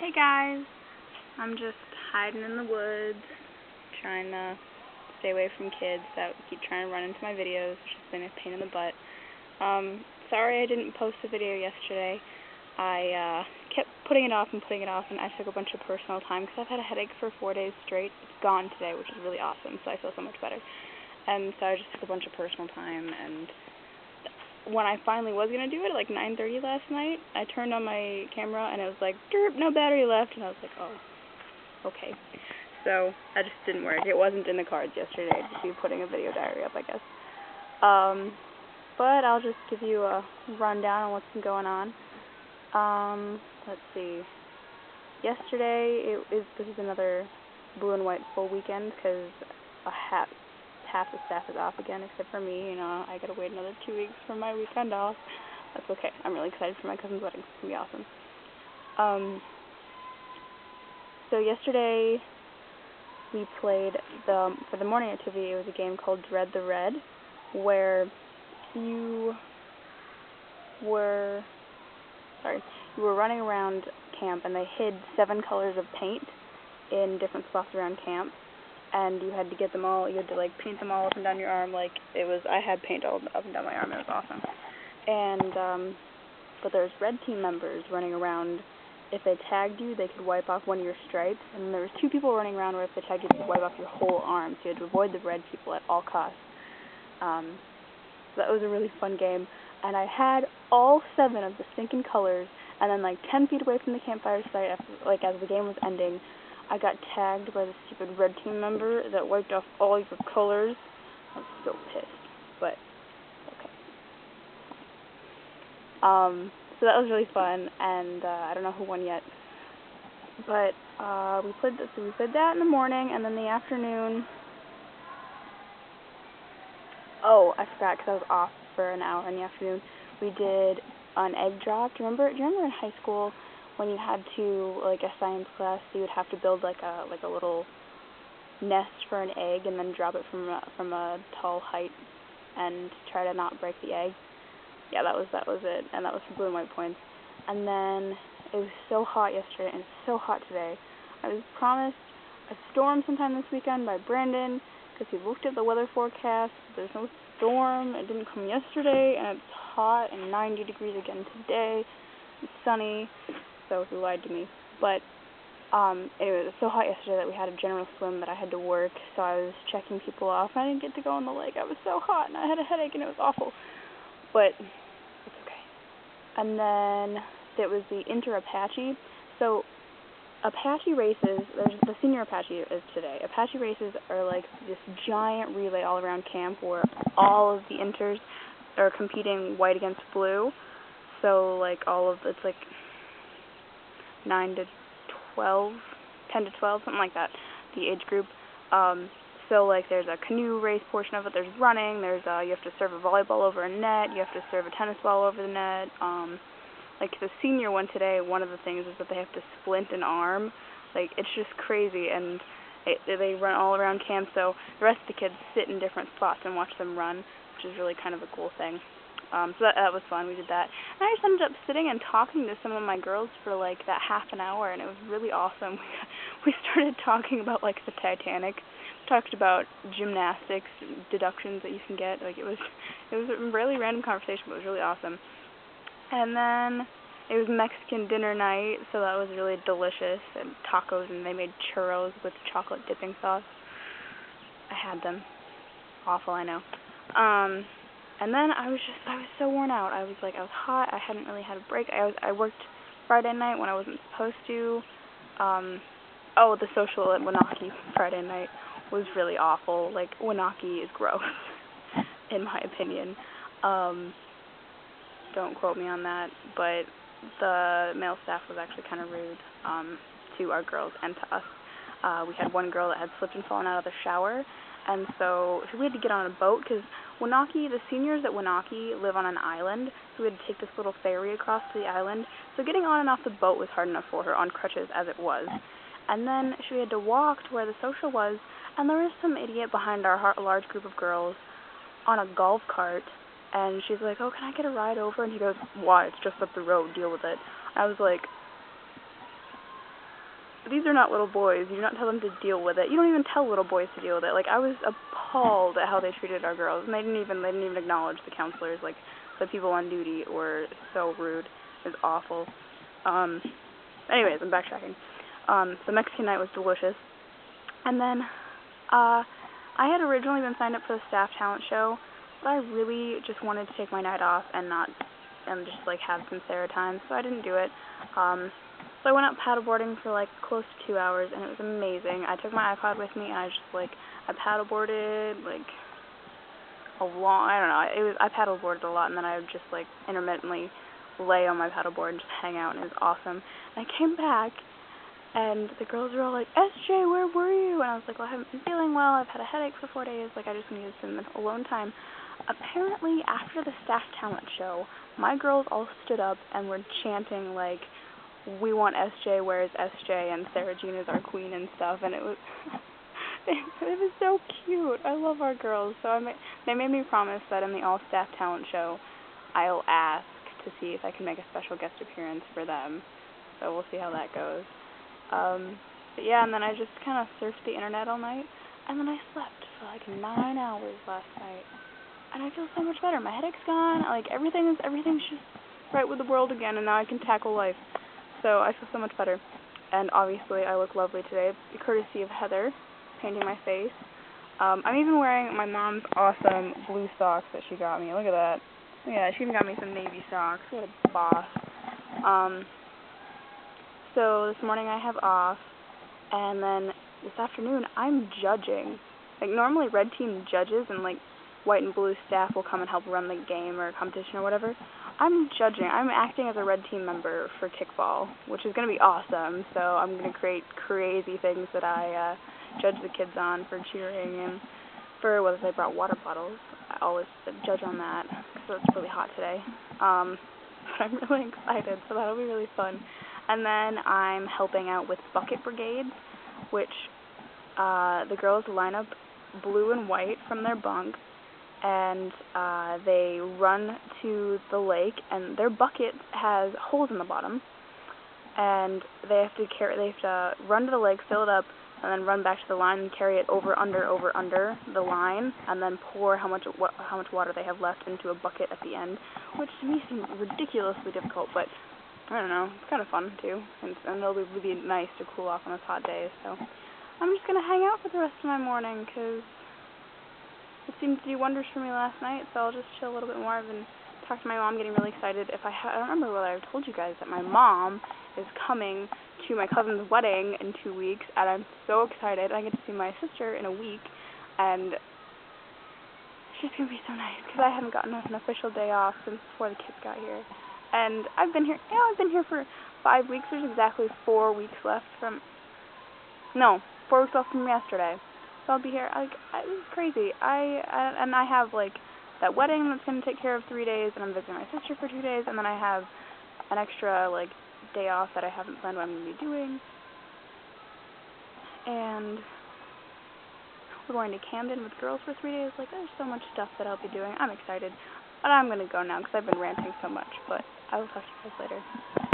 Hey guys, I'm just hiding in the woods, trying to stay away from kids that keep trying to run into my videos, which has been a pain in the butt. Sorry I didn't post a video yesterday. I kept putting it off, and I took a bunch of personal time because I've had a headache for 4 days straight. It's gone today, which is really awesome, so I feel so much better. And so I just took a bunch of personal time, and when I finally was going to do it at like 9:30 last night, I turned on my camera and it was like, derp, no battery left, and I was like, oh, okay. So that just didn't work. It wasn't in the cards yesterday to be putting a video diary up, I guess. But I'll just give you a rundown on what's been going on. Let's see. Yesterday, this is another blue and white full weekend because half the staff is off again, except for me. You know, I gotta wait another 2 weeks for my weekend off. That's okay. I'm really excited for my cousin's wedding. It's gonna be awesome. So yesterday we played for the morning activity. It was a game called Dread the Red, where you were running around camp, and they hid 7 colors of paint in different spots around camp. And you had to get them all, you had to like paint them all up and down your arm, like I had paint all up and down my arm. It was awesome. And but there's red team members running around. If they tagged you, they could wipe off one of your stripes, and there was 2 people running around where if they tagged you, they could wipe off your whole arm, so you had to avoid the red people at all costs. So that was a really fun game, and I had all 7 of the stinking colors, and then like 10 feet away from the campfire site, as the game was ending, I got tagged by the stupid red team member that wiped off all your colors. I was so pissed, but okay. So that was really fun, and I don't know who won yet. But we played that in the morning, and then the afternoon. Oh, I forgot because I was off for an hour in the afternoon. We did an egg drop. Do you remember in high school when you had to, like a science class, you would have to build like a little nest for an egg and then drop it from a tall height and try to not break the egg? Yeah, that was it, and that was for blue and white points. And then it was so hot yesterday, and it's so hot today. I was promised a storm sometime this weekend by Brandon, because he looked at the weather forecast. There's no storm. It didn't come yesterday, and it's hot and 90 degrees again today. It's sunny, so he lied to me. But anyway, it was so hot yesterday that we had a general swim that I had to work, so I was checking people off, and I didn't get to go in the lake. I was so hot, and I had a headache, and it was awful. But it's okay. And then there was the Inter-Apache. So Apache races, the senior Apache is today. Apache races are like this giant relay all around camp where all of the Inters are competing white against blue. So like it's like 9 to 12, 10 to 12, something like that, the age group. So like there's a canoe race portion of it, there's running, there's you have to serve a volleyball over a net, you have to serve a tennis ball over the net. Like the senior one today, one of the things is that they have to splint an arm. Like it's just crazy, and they run all around camp, so the rest of the kids sit in different spots and watch them run, which is really kind of a cool thing. So that was fun. We did that. And I just ended up sitting and talking to some of my girls for like that half an hour, and it was really awesome. We started talking about like the Titanic. We talked about gymnastics, deductions that you can get. Like it was a really random conversation, but it was really awesome. And then it was Mexican dinner night, so that was really delicious, and tacos, and they made churros with chocolate dipping sauce. I had them. Awful, I know. And then I was so worn out. I was hot. I hadn't really had a break. I worked Friday night when I wasn't supposed to. The social at Wanaki Friday night was really awful. Like, Wanaki is gross, in my opinion. Don't quote me on that, but the male staff was actually kind of rude to our girls and to us. We had one girl that had slipped and fallen out of the shower, and so we had to get on a boat because the seniors at Wanaki live on an island, so we had to take this little ferry across to the island. So getting on and off the boat was hard enough for her on crutches as it was. And then she had to walk to where the social was, and there was some idiot behind our large group of girls on a golf cart, and she's like, oh, can I get a ride over? And he goes, why? It's just up the road. Deal with it. I was like, these are not little boys. You do not tell them to deal with it. You don't even tell little boys to deal with it. Like, I was appalled at how they treated our girls, and they didn't even acknowledge the counselors. Like, the people on duty were so rude. It was awful. Anyways, I'm backtracking. The Mexican night was delicious. And then, I had originally been signed up for the staff talent show, but I really just wanted to take my night off and just, like, have some Sarah time, so I didn't do it. So I went out paddleboarding for, like, close to 2 hours, and it was amazing. I took my iPod with me, and I paddleboarded, like, I paddleboarded a lot, and then I would just, like, intermittently lay on my paddleboard and just hang out, and it was awesome. And I came back, and the girls were all like, SJ, where were you? And I was like, well, I haven't been feeling well. I've had a headache for 4 days. Like, I just needed some alone time. Apparently, after the staff talent show, my girls all stood up and were chanting, like, we want SJ, where's SJ, and Sarah Jean is our queen and stuff, and it was it was so cute. I love our girls. So they made me promise that in the all-staff talent show, I'll ask to see if I can make a special guest appearance for them. So we'll see how that goes. But yeah, and then I just kind of surfed the internet all night, and then I slept for like 9 hours last night, and I feel so much better. My headache's gone. Like, everything's just right with the world again, and now I can tackle life. So I feel so much better. And obviously I look lovely today, courtesy of Heather painting my face. I'm even wearing my mom's awesome blue socks that she got me. Look at that. Yeah, she even got me some navy socks. What a boss. So this morning I have off, and then this afternoon I'm judging. Like, normally red team judges and, like, white and blue staff will come and help run the game or competition or whatever. I'm judging. I'm acting as a red team member for kickball, which is going to be awesome. So I'm going to create crazy things that I judge the kids on for cheering and for whether they brought water bottles. I always judge on that because it's really hot today. But I'm really excited, so that'll be really fun. And then I'm helping out with bucket brigades, which the girls line up blue and white from their bunk, and they run to the lake, and their bucket has holes in the bottom, and they have to run to the lake, fill it up, and then run back to the line and carry it over under the line, and then pour how much water they have left into a bucket at the end, which to me seems ridiculously difficult, but I don't know, it's kind of fun too, and it'll be really nice to cool off on this hot day. So I'm just gonna hang out for the rest of my morning because it seemed to do wonders for me last night, so I'll just chill a little bit more. I've been talking to my mom, getting really excited. I don't remember whether I've told you guys that my mom is coming to my cousin's wedding in 2 weeks, and I'm so excited. I get to see my sister in a week, and she's going to be so nice, because I haven't gotten an official day off since before the kids got here. And I've been here for 5 weeks. There's exactly 4 weeks left from, no, 4 weeks left from yesterday. So I'll be here. Like, it was crazy. I have, like, that wedding that's going to take care of 3 days, and I'm visiting my sister for 2 days, and then I have an extra, like, day off that I haven't planned what I'm going to be doing. And we're going to Camden with girls for 3 days. Like, there's so much stuff that I'll be doing. I'm excited. But I'm going to go now because I've been ranting so much. But I will talk to you guys later.